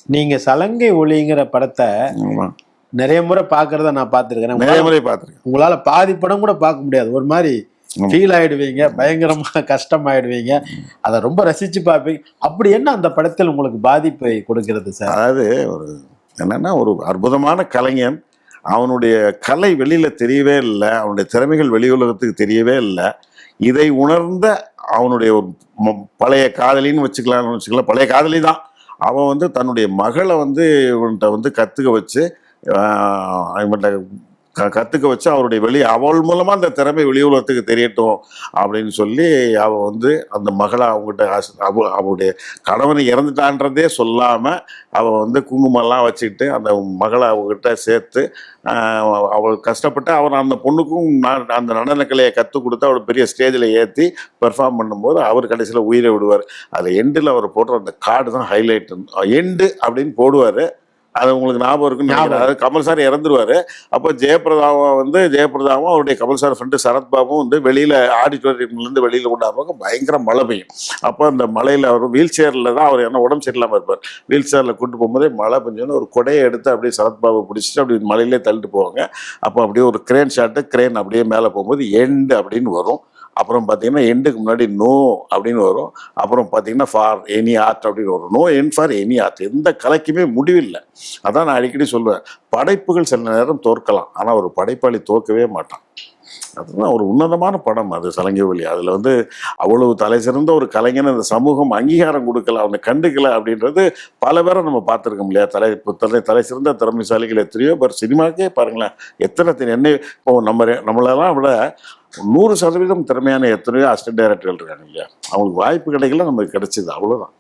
நீங்க சலங்கை ஒளிங்கிற படத்தை நிறைய முறை பாக்குறத நான் பார்த்திருக்கேன். நிறைய முறை பார்த்திருக்கேன். உங்களால பாதி படம் கூட பார்க்க முடியாது. ஒரு மாதிரி ஃபீல் ஆயிடுவீங்க, பயங்கரமா கஷ்டமாயிடுவீங்க. அதை ரொம்ப ரசிச்சு பார்ப்பீங்க. அப்படி என்ன அந்த படத்தில் உங்களுக்கு பாதிப்பை கொடுக்கிறது சார்? அதாவது ஒரு என்னன்னா, ஒரு அற்புதமான கலைஞன், அவனுடைய கலை வெளியில தெரியவே இல்லை, அவனுடைய திறமைகள் வெளி உலகத்துக்கு தெரியவே இல்லை. இதை உணர்ந்த அவனுடைய பழைய காதலின்னு வச்சுக்கலாம், பழைய காதலி தான். அவன் வந்து தன்னுடைய மகளை வந்து இவன்கிட்ட வந்து கற்றுக்க வச்சு கற்றுக்க வச்சு அவருடைய அவள் மூலமாக அந்த திறமை வெளி உலகத்துக்கு தெரியட்டும் அப்படின்னு சொல்லி அவள் வந்து அந்த மகளை அவங்ககிட்ட அவளுடைய கணவனை இறந்துட்டான்றதே சொல்லாமல் அவள் வந்து குங்குமம்லாம் வச்சுக்கிட்டு அந்த மகளை அவங்ககிட்ட சேர்த்து அவள் கஷ்டப்பட்டு அவர் அந்த பொண்ணுக்கும் அந்த நடனக்கலையை கற்றுக் கொடுத்து அவள் பெரிய ஸ்டேஜில் ஏற்றி பெர்ஃபார்ம் பண்ணும்போது அவர் கடைசியில் உயிரை விடுவார். அதில் எண்டில் அவர் போடுற அந்த கார்டு தான் ஹைலைட். எண்டு அப்படின்னு போடுவார். அது உங்களுக்கு ஞாபகம் இருக்குன்னு அதாவது கமல் சார் இறந்துருவாரு. அப்போ ஜெயபிரதாவும் அவருடைய கமல் சார் ஃப்ரெண்டு சரத்பாபும் வந்து வெளியில் ஆடிட்டோரியம்லேருந்து வெளியில் கொண்டாடுவாங்க. பயங்கர மழை பெய்யும். அப்போ அந்த மழையில் அவர் வீல் சேரில் தான் அவர் என்ன உடம்பு சரியில்லாமல் இருப்பார். வீல் சேரில் கூட்டு போகும்போதே மழை பெஞ்சோன்னு ஒரு கொடையை எடுத்து அப்படியே சரத்பாபு பிடிச்சிட்டு அப்படி மழையிலே தள்ளிட்டு போவாங்க. அப்போ அப்படியே ஒரு கிரேன் ஷாட்டு, கிரேன் அப்படியே மேலே போகும்போது எண்டு அப்படின்னு வரும். அப்புறம் பார்த்தீங்கன்னா எண்டுக்கு முன்னாடி நோ அப்படின்னு வரும். அப்புறம் பார்த்தீங்கன்னா ஃபார் எனி ஆர்ட் அப்படின்னு வரும். No end for any art. எந்த கலைக்குமே முடிவில்லை. அதான் நான் அடிக்கடி சொல்லுவேன், படைப்புகள் சில நேரம் தோற்கலாம், ஆனால் ஒரு படைப்பாளி தோற்கவே மாட்டான். அதுதான் ஒரு உன்னதமான படம் அது சலங்கை ஒலி. அதில் வந்து அவ்வளவு தலை சிறந்த ஒரு கலைஞன் இந்த சமூகம் அங்கீகாரம் கொடுக்கல, அவனை கண்டுக்கல அப்படின்றது பல பேரை நம்ம பார்த்துருக்கோம் இல்லையா? தலை சிறந்த திறமைசாலிகள் எத்தனையோ பேர் சினிமாக்கே பாருங்களேன். என்னை இப்போ நம்மளெல்லாம் விட 100% திறமையான எத்தனையோ அசிஸ்டன்ட் டைரக்டர்கள் இருக்காங்க இல்லையா? அவங்களுக்கு வாய்ப்பு கிடைக்கல, நமக்கு கிடைச்சிது, அவ்வளோதான்.